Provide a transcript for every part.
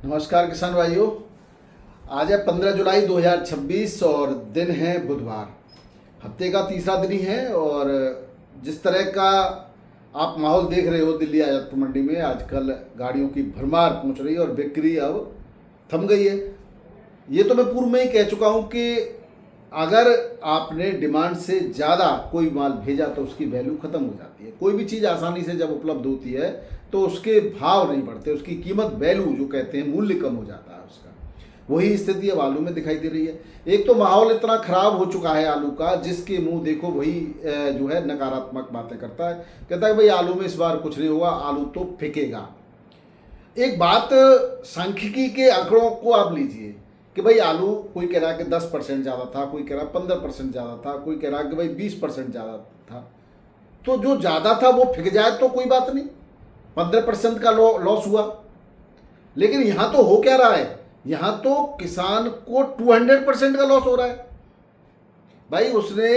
नमस्कार किसान भाइयों। आज है 15 जुलाई 2026 और दिन है बुधवार। हफ्ते का तीसरा दिन ही है और जिस तरह का आप माहौल देख रहे हो दिल्ली आजादपुर मंडी में, आजकल गाड़ियों की भरमार पहुंच रही है और बिक्री अब थम गई है। ये तो मैं पूर्व में ही कह चुका हूं कि अगर आपने डिमांड से ज़्यादा कोई माल भेजा तो उसकी वैल्यू ख़त्म हो जाती है। कोई भी चीज़ आसानी से जब उपलब्ध होती है तो उसके भाव नहीं बढ़ते, उसकी कीमत वैल्यू जो कहते हैं मूल्य कम हो जाता है उसका। वही स्थिति अब आलू में दिखाई दे रही है। एक तो माहौल इतना ख़राब हो चुका है आलू का, जिसके मुंह देखो वही जो है नकारात्मक बातें करता है, कहता है भाई आलू में इस बार कुछ नहीं होगा, आलू तो फिकेगा। एक बात सांख्यिकी के आंकड़ों को आप लीजिए कि भाई आलू कोई कह रहा है कि 10% ज़्यादा था, कोई कह रहा है 15% ज़्यादा था, कोई कह रहा है कि भाई 20% ज़्यादा था। तो जो ज़्यादा था वो फिक जाए तो कोई बात नहीं, 15% का लॉस हुआ। लेकिन यहाँ तो हो क्या रहा है, यहाँ तो किसान को 200% का लॉस हो रहा है। भाई उसने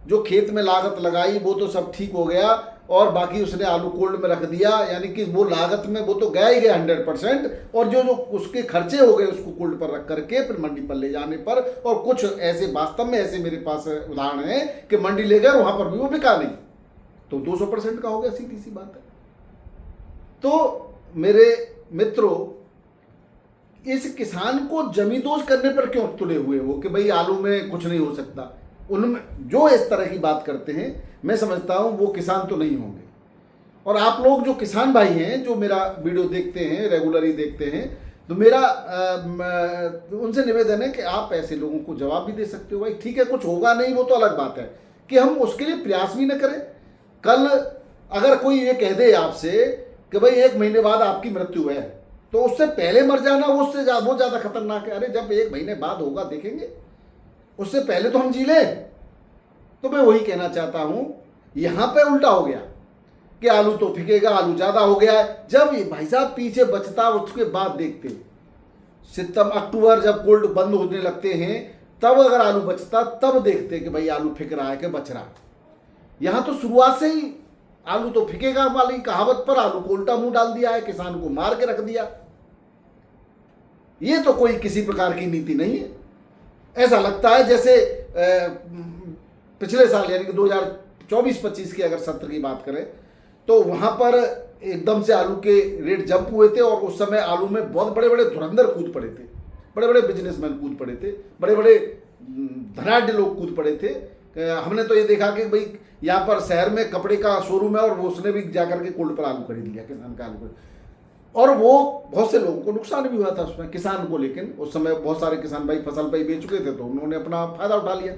जो खेत में लागत लगाई वो तो सब ठीक हो गया और बाकी उसने आलू कोल्ड में रख दिया, यानी कि वो लागत में वो तो गया ही गया 100%, और जो जो उसके खर्चे हो गए उसको कोल्ड पर रख करके फिर मंडी पर ले जाने पर। और कुछ ऐसे वास्तव में ऐसे मेरे पास उदाहरण है कि मंडी ले गए वहां पर भी वो बिका नहीं, तो 200% का हो गया, सीधी सी बात है। तो मेरे मित्रों, इस किसान को जमींदोज करने पर क्यों तुले हुए हो कि भाई आलू में कुछ नहीं हो सकता। उनमें जो इस तरह की बात करते हैं मैं समझता हूं वो किसान तो नहीं होंगे। और आप लोग जो किसान भाई हैं जो मेरा वीडियो देखते हैं, रेगुलरली देखते हैं, तो मेरा उनसे निवेदन है कि आप ऐसे लोगों को जवाब भी दे सकते हो। भाई ठीक है, कुछ होगा नहीं वो तो अलग बात है, कि हम उसके लिए प्रयास भी न करें। कल अगर कोई ये कह दे आपसे कि भाई 1 महीने बाद आपकी मृत्यु है, तो उससे पहले मर जाना वो ज़्यादा खतरनाक है। अरे जब 1 महीने बाद होगा देखेंगे, उससे पहले तो हम जी लें। तो मैं वही कहना चाहता हूं, यहां पे उल्टा हो गया कि आलू तो फिकेगा, आलू ज़्यादा हो गया है। जब ये भाई साहब पीछे बचता उसके बाद देखते, सितंबर अक्टूबर जब कोल्ड बंद होने लगते हैं तब अगर आलू बचता तब देखते कि भाई आलू फिक रहा है कि बच रहा है। यहां तो शुरुआत से ही आलू तो फिकेगा वाली कहावत पर आलू को उल्टा मुंह डाल दिया है, किसान को मार के रख दिया। ये तो कोई किसी प्रकार की नीति नहीं है। ऐसा लगता है जैसे पिछले साल यानी कि 2024-25 की अगर सत्र की बात करें तो वहां पर एकदम से आलू के रेट जंप हुए थे और उस समय आलू में बहुत बड़े बड़े धुरंधर कूद पड़े थे, बड़े बड़े बिजनेसमैन कूद पड़े थे, बड़े बड़े धनाढ़ लोग कूद पड़े थे। हमने तो ये देखा कि भाई यहाँ पर शहर में कपड़े का शोरूम है और वो उसने भी जाकर के कोल्ड पर आलू खरीद लिया, किसान का आलू, और वो बहुत से लोगों को नुकसान भी हुआ था उसमें, किसान को। लेकिन उस समय बहुत सारे किसान भाई फसल पे ही बेच चुके थे तो उन्होंने अपना फायदा उठा लिया।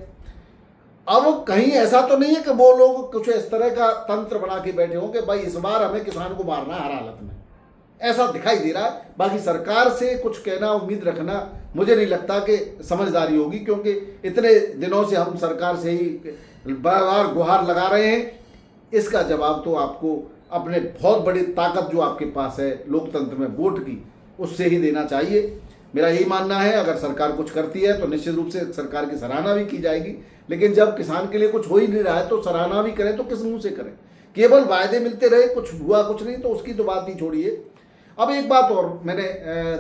अब कहीं ऐसा तो नहीं है कि वो लोग कुछ इस तरह का तंत्र बना के बैठे हों कि भाई इस बार हमें किसान को मारना है हर हालत में, ऐसा दिखाई दे रहा है। बाकी सरकार से कुछ कहना, उम्मीद रखना मुझे नहीं लगता कि समझदारी होगी, क्योंकि इतने दिनों से हम सरकार से ही बार बार गुहार लगा रहे हैं। इसका जवाब तो आपको अपने बहुत बड़ी ताकत जो आपके पास है लोकतंत्र में, वोट की, उससे ही देना चाहिए। मेरा यही मानना है। अगर सरकार कुछ करती है तो निश्चित रूप से सरकार की सराहना भी की जाएगी, लेकिन जब किसान के लिए कुछ हो ही नहीं रहा है तो सराहना भी करें तो किस मुंह से करें। केवल वायदे मिलते रहे, कुछ हुआ कुछ नहीं, तो उसकी तो बात ही छोड़िए। अब एक बात और मैंने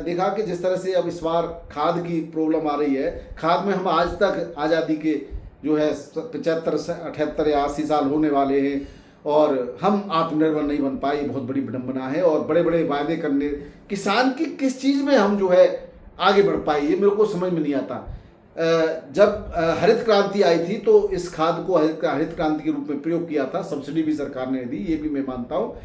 देखा कि जिस तरह से अब इस बार खाद की प्रॉब्लम आ रही है, खाद में हम आज तक आज़ादी के जो है 75 78 या 80 साल होने वाले हैं और हम आत्मनिर्भर नहीं बन पाए, बहुत बड़ी विडंबना है। और बड़े बड़े वायदे करने, किसान की किस चीज़ में हम जो है आगे बढ़ पाए, ये मेरे को समझ में नहीं आता। जब हरित क्रांति आई थी तो इस खाद को हरित क्रांति के रूप में प्रयोग किया था, सब्सिडी भी सरकार ने दी, ये भी मैं मानता हूँ।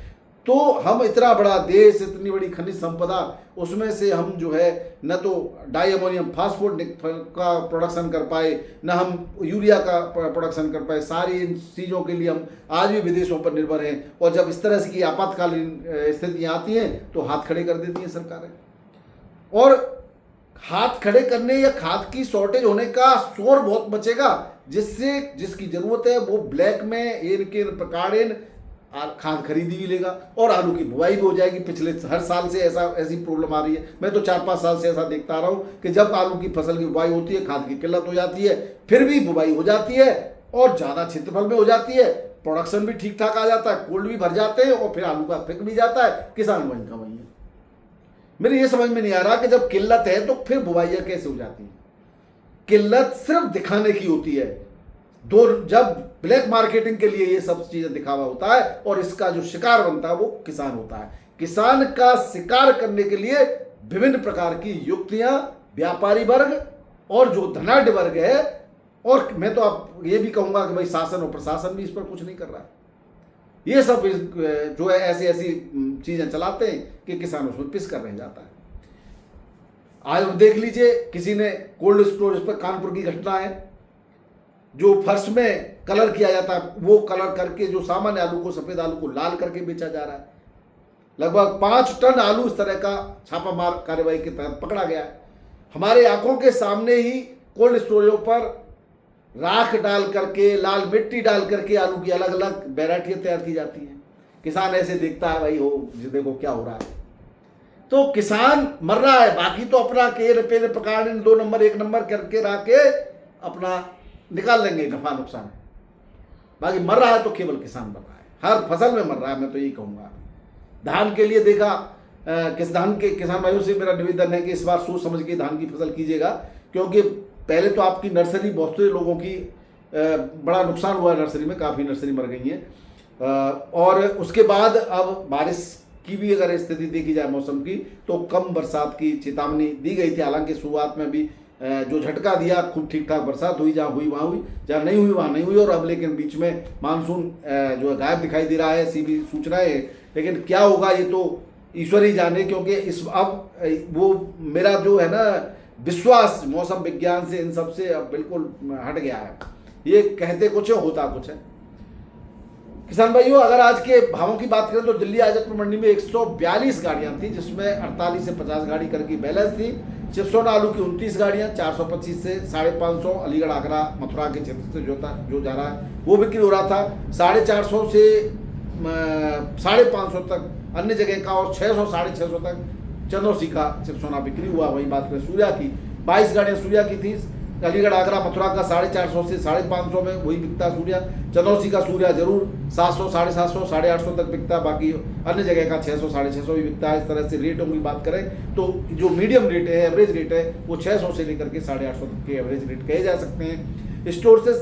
तो हम इतना बड़ा देश, इतनी बड़ी खनिज संपदा, उसमें से हम जो है न तो डाई अमोनियम फास्फोट का प्रोडक्शन कर पाए, न हम यूरिया का प्रोडक्शन कर पाए। सारी इन चीज़ों के लिए हम आज भी विदेशों पर निर्भर हैं, और जब इस तरह की आपातकालीन स्थितियाँ आती हैं तो हाथ खड़े कर देती हैं सरकारें। और हाथ खड़े करने या खाद की शॉर्टेज होने का शोर बहुत बचेगा, जिससे जिसकी जरूरत है वो ब्लैक में इनके प्रकारेण खाद खरीदी भी लेगा और आलू की बुआई भी हो जाएगी। पिछले हर साल से ऐसी प्रॉब्लम आ रही है। मैं तो 4-5 साल से ऐसा देखता आ रहा हूँ कि जब आलू की फसल की बुआई होती है खाद की किल्लत हो जाती है, फिर भी बुआई हो जाती है और ज़्यादा क्षेत्रफल में हो जाती है, प्रोडक्शन भी ठीक ठाक आ जाता है, कोल्ड भी भर जाते हैं और फिर आलू का फेंक भी जाता है, किसान वहीं का वहीं है। मेरे ये समझ में नहीं आ रहा कि जब किल्लत है तो फिर बुवाइयाँ कैसे हो जाती हैं। किल्लत सिर्फ दिखाने की होती है, जब ब्लैक मार्केटिंग के लिए ये सब चीजें दिखावा होता है और इसका जो शिकार बनता है वो किसान होता है। किसान का शिकार करने के लिए विभिन्न प्रकार की युक्तियां व्यापारी वर्ग और जो धनाढ्य वर्ग है, और मैं तो आप ये भी कहूंगा कि भाई शासन और प्रशासन भी इस पर कुछ नहीं कर रहा है। ये सब जो है ऐसी ऐसी चीजें चलाते हैं कि किसान उसमें पिस कर रह जाता है। आज देख लीजिए, किसी ने कोल्ड स्टोरेज पर कानपुर की घटना है, जो फर्श में कलर किया जाता है वो कलर करके जो सामान्य आलू को, सफेद आलू को लाल करके बेचा जा रहा है। लगभग 5 टन आलू इस तरह का छापामार कार्रवाई के तहत पकड़ा गया है। हमारे आंखों के सामने ही कोल्ड स्टोरेजों पर राख डाल करके, लाल मिट्टी डाल करके आलू की अलग अलग वैरायटियां तैयार की जाती हैं। किसान ऐसे देखता है, भाई हो देखो क्या हो रहा है। तो किसान मर रहा है, बाकी तो अपना केर पेड़ प्रकार 2 नंबर 1 नंबर करके रख के अपना निकाल लेंगे नफा नुकसान, बाकी मर रहा है तो केवल किसान मर रहा है, हर फसल में मर रहा है। मैं तो यही कहूँगा। धान के लिए देखा, धान के किसान भाइयों से मेरा निवेदन है कि इस बार सोच समझ के धान की फसल कीजिएगा, क्योंकि पहले तो आपकी नर्सरी, बहुत से लोगों की बड़ा नुकसान हुआ है नर्सरी में, काफ़ी नर्सरी मर गई हैं। और उसके बाद अब बारिश की भी अगर स्थिति देखी जाए मौसम की, तो कम बरसात की चेतावनी दी गई थी। हालांकि शुरुआत में भी जो झटका दिया, खूब ठीक ठाक बरसात हुई, जहाँ हुई वहाँ हुई, जहाँ नहीं हुई वहाँ नहीं हुई। और अब लेकिन बीच में मानसून जो है गायब दिखाई दे रहा है, ऐसी भी सूचनाएं हैं। लेकिन क्या होगा ये तो ईश्वर ही जाने, क्योंकि इस अब वो मेरा जो है ना विश्वास मौसम विज्ञान से, इन सब से अब बिल्कुल हट गया है। ये कहते कुछ है, होता कुछ है। किसान भाइयों, अगर आज के भावों की बात करें तो दिल्ली आजमपुर मंडी में 142 गाड़ियां थी, जिसमें 48 से 50 गाड़ी करके बैलेंस थी। चिप्सोना आलू की 29 गाड़ियां, 425 से 550, अलीगढ़ आगरा मथुरा के क्षेत्र से जो जा रहा है वो बिक्री हो रहा था। 450 से 550 तक अन्य जगह का, और 600 650 तक चंदौसी का चिप्सोना बिक्री हुआ। वही बात करें सूर्या की, 22 गाड़ियां सूर्या की थी। अलीगढ़ आगरा मथुरा का 450 से 550 में वही बिकता सूर्या। चंदौसी का सूर्या जरूर 700 750 850 तक बिकता, बाकी अन्य जगह का 600 650 भी बिकता है। इस तरह से रेटों की बात करें तो जो मीडियम रेट है, एवरेज रेट है, वो 600 से लेकर के 850 तक के एवरेज रेट कहे जा सकते हैं। स्टोर से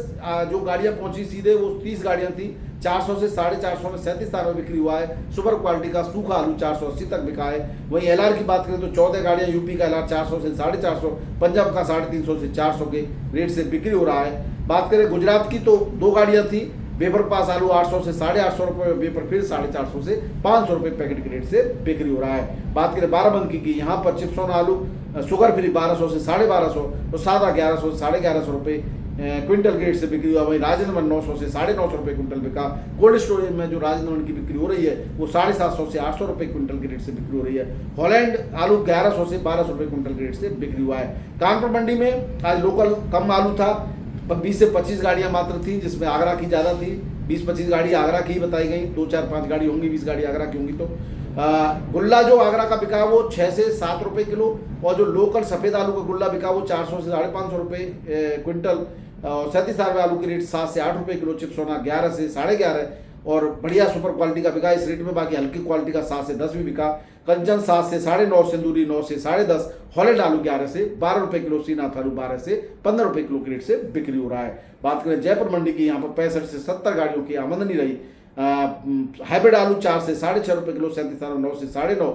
जो गाड़ियां पहुंची सीधे वो 30 गाड़ियां थी, 400 से 450 में 37 तार में बिक्री हुआ है। सुपर क्वालिटी का सूखा आलू 480 तक बिका है। वहीं एलआर की बात करें तो 14 गाड़ियां, यूपी का एलआर 400 से 450, पंजाब का 350 से 400 के रेट से बिक्री हो रहा है। बात करें गुजरात की तो 2 गाड़ियां थी। वेपर पास आलू 800 से 850 रुपये, वेपर फिर 450 से 500 रुपये पैकेट के रेट से बिक्री हो रहा है। बात करें बाराबंकी की, यहाँ पर चिप्सोना आलू शुगर फ्री 1200 से 1250, तो सादा 1100 से 1150 रुपये क्विंटल ग्रेड से बिक्री हुआ। वहीं राजेंद्र वन 900 से 950 रुपये क्विंटल बिका। कोल्ड स्टोरेज में जो राजेंद्र वन की बिक्री हो रही है वो 750 से 800 रुपये क्विंटल के रेट से बिक्री हो रही है। हॉलैंड आलू 1100 से 1200 रुपये क्विंटल के रेट से बिक्री हुआ है। कानपुर मंडी में आज लोकल कम आलू था, 20 से 25 गाड़ियां मात्र थी, जिसमें आगरा की ज़्यादा थी। 20-25 गाड़ी आगरा की बताई गई, 2-4-5 गाड़ी होंगी, 20 गाड़ी आगरा की होंगी। तो गुल्ला जो आगरा का बिका वो 6 से 7 रुपये किलो, और जो लोकल सफ़ेद आलू का गुल्ला बिका वो 400 से 550 रुपये क्विंटल। और 37 आलू की रेट 7 से 8 रुपये किलो। चिप्सोना 11 से 11.5, और बढ़िया सुपर क्वालिटी का बिका इस रेट में। बाकी हल्की क्वालिटी का 7 से 10 भी बिका। कंचन 7 से 9.5, सिंदूरी 9 से 10.5, हॉलैंड आलू 11 से 12 रुपये किलो, श्रीनाथ आलू 12 से 15 रुपये किलो के रेट से बिक्री हो रहा है। बात करें जयपुर मंडी की, यहाँ पर 65 से 70 गाड़ियों की आमदनी रही। हाइब्रिड आलू 4 से 6.5 रुपये किलो, 37 आलू 9 से 9.5।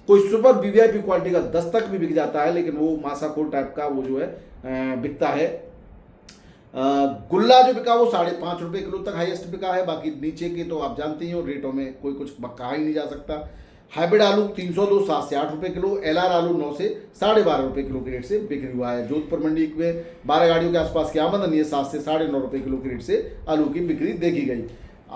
कोई सुपर वीवीआईपी क्वालिटी का 10 तक भी बिक जाता है, लेकिन वो मासाकोल टाइप का वो जो है बिकता है। गुल्ला जो बिका वो 5.5 रुपये किलो तक हाईएस्ट बिका है। बाकी नीचे के तो आप जानते ही हो, रेटों में कोई कुछ कहा ही नहीं जा सकता। हाइब्रिड आलू 302 7 से 8 रुपये किलो, एलआर आलू 9 से 12.5 रुपये किलो के रेट से बिक्री हुआ है। जोधपुर मंडी में 12 गाड़ियों के आसपास की आमदनी है, 7 से 9.5 रुपये किलो के रेट से आलू की बिक्री देखी गई।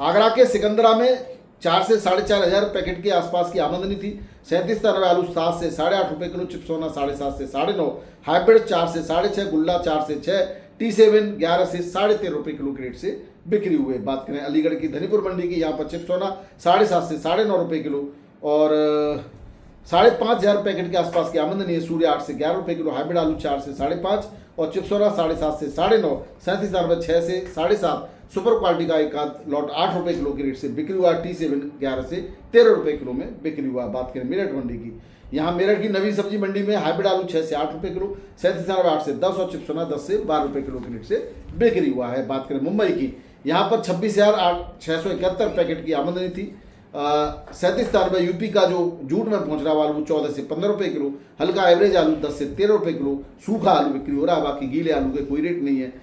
आगरा के सिकंदरा में 4 से 4.5 हज़ार पैकेट के आसपास की आमदनी थी। 37 तरह आलू 7 से 8.5 रुपये किलो, चिप्सोना 7.5 से 9.5, हाइब्रिड 4 से 6.5, गुल्ला 4 से 6, T7 11 से 13.5 रुपये किलो के रेट से बिक्री हुए। बात करें अलीगढ़ की धनीपुर मंडी की, यहाँ पर चिप्सोना 7.5 से 9.5 रुपये किलो, और 5,500 पैकेट के आसपास की आमदनी है। सूर्य 8 से 11 रुपये किलो, हाइब्रिड आलू 4 से 5.5, और चिप्सोना 7.5 से 9.5, 37 रुपये 6 से 7.5, सुपर क्वालिटी का एक आध लॉट 8 रुपये किलो के रेट से बिक्री हुआ। T7 11 से 13 रुपये किलो में बिक्री हुआ। बात करें मेरठ मंडी की, यहाँ मेरठ की नवी सब्जी मंडी में हाइब्रिड आलू 6 से 8 रुपये किलो, 37 8 से 10 और चिप्सोना 10 से 12 रुपये किलो के रेट से बिक्री हुआ है। बात करें मुंबई की, यहाँ पर 26,671 पैकेट की आमदनी थी। 37 यूपी का जो जूट में पहुँच रहा आलू 14 से 15 रुपये किलो, हल्का एवरेज आलू 10 से 13 रुपये किलो, सूखा आलू बिक्री हो रहा है। बाकी गीले आलू के कोई रेट नहीं है,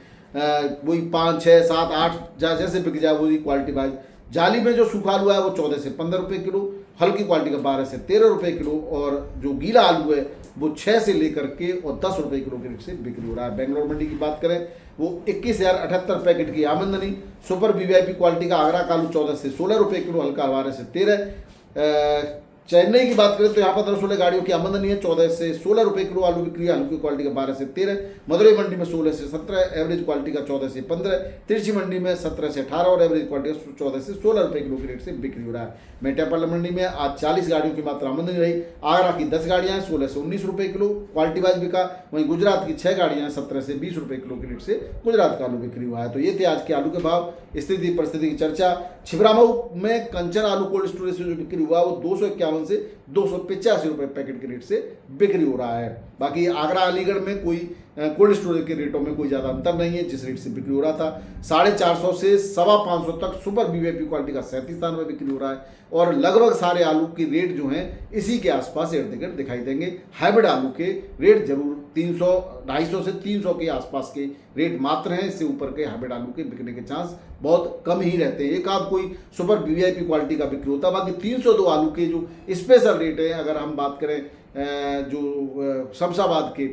वही 5 6 7 8 जैसे बिक जाए वही क्वालिटी वाइज। जाली में जो सूखा आलू है वो 14 से 15 रुपये किलो, हल्की क्वालिटी का 12 से 13 रुपये किलो, और जो गीला आलू है वो 6 से लेकर के और 10 रुपये किलो के रेट से बिक्री हो रहा है। बेंगलोर मंडी की बात करें, वो 21,078 पैकेट की आमदनी। सुपर वीवीआईपी क्वालिटी का आगरा का आलू 14 से 16 रुपये किलो, हल्का 12 से 13। चेन्नई की बात करें तो यहाँ पर 16 गाड़ियों की आमदनी है, 14 से 16 रुपये किलो आलू बिक्री है, हल्की क्वालिटी का 12 से 13। मदुरई मंडी में 16 से 17, एवरेज क्वालिटी का 14 से 15। तिरछी मंडी में 17 से 18 और एवरेज क्वालिटी का 14 से 16 रुपये किलो के रेट से बिक्री हो रहा है। मेटापाल मंडी में आज 40 गाड़ियों की मात्रा आमदनी रही। आगरा की 10 गाड़ियाँ हैं, 16 से 19 रुपये किलो क्वालिटी वाइज बिका। वहीं गुजरात की 6 गाड़ियाँ हैं, 17 से 20 रुपये किलो के रेट से गुजरात का आलू बिक्री हुआ है। तो ये थे आज के आलू के भाव, स्थिति परिस्थिति की चर्चा। छिबरामऊ में कंचन आलू कोल्ड स्टोरेज से जो बिक्री हुआ वो 251 से 285 रुपये पैकेट के रेट से बिक्री हो रहा है। बाकी आगरा अलीगढ़ में कोई कोल्ड स्टोरेज के रेटों में कोई ज़्यादा अंतर नहीं है, जिस रेट से बिक्री हो रहा था 450 से 525 तक सुपर वीवीआईपी क्वालिटी का 37 स्थान में बिक्री हो रहा है। और लगभग सारे आलू की रेट जो हैं इसी के आसपास इर्द गिर्द दिखाई देंगे। हाइब्रिड आलू के रेट जरूर 300 250 से 300 के आसपास के रेट मात्र हैं, इससे ऊपर के हाइब्रिड आलू के बिकने के चांस बहुत कम ही रहते हैं। एक आध कोई सुपर वीवीआईपी क्वालिटी का बिक्री होता है, बाकी 302 आलू के जो स्पेशल रेट है, अगर हम बात करें जो शमशाबाद के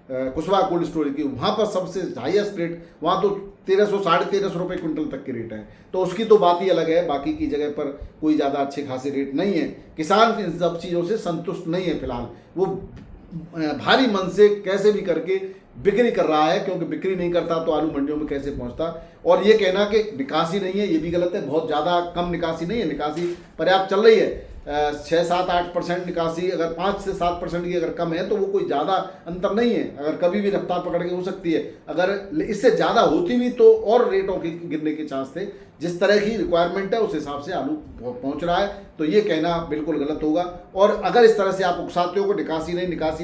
कुशवाहा कोल्ड स्टोरेज की, वहाँ पर सबसे हाईएस्ट रेट वहाँ तो 1300 साढ़े 1300 रुपये क्विंटल तक के रेट हैं, तो उसकी तो बात ही अलग है। बाकी की जगह पर कोई ज़्यादा अच्छे खासे रेट नहीं है। किसान इन सब चीज़ों से संतुष्ट नहीं है फिलहाल, वो भारी मन से कैसे भी करके बिक्री कर रहा है, क्योंकि बिक्री नहीं करता तो आलू मंडियों में कैसे पहुंचता। और ये कहना कि निकासी नहीं है ये भी गलत है, बहुत ज़्यादा कम निकासी नहीं है, निकासी पर्याप्त चल रही है। 6 7 8% निकासी अगर 5 से 7% की अगर कम है तो वो कोई ज़्यादा अंतर नहीं है, अगर कभी भी रफ्तार पकड़ के हो सकती है। अगर इससे ज़्यादा होती भी तो और रेटों के गिरने के चांस थे। जिस तरह की रिक्वायरमेंट है उस हिसाब से आलू पहुंच रहा है, तो ये कहना बिल्कुल गलत होगा। और अगर इस तरह से आप उकसाते हो कि निकासी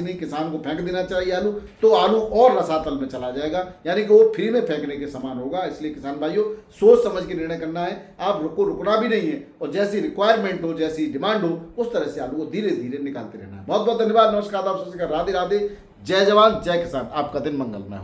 नहीं, किसान को फेंक देना चाहिए आलू, तो आलू और रसातल में चला जाएगा, यानी कि वो फ्री में फेंकने के समान होगा। इसलिए किसान भाइयों सोच समझ के निर्णय करना है, आप रुकना भी नहीं है, और जैसी रिक्वायरमेंट हो, जैसी डिमांड हो, उस तरह से आलू को धीरे धीरे निकालते रहना है। बहुत बहुत धन्यवाद, नमस्कार, राधे राधे, जय जवान जय किसान, आपका दिन मंगलमय हो।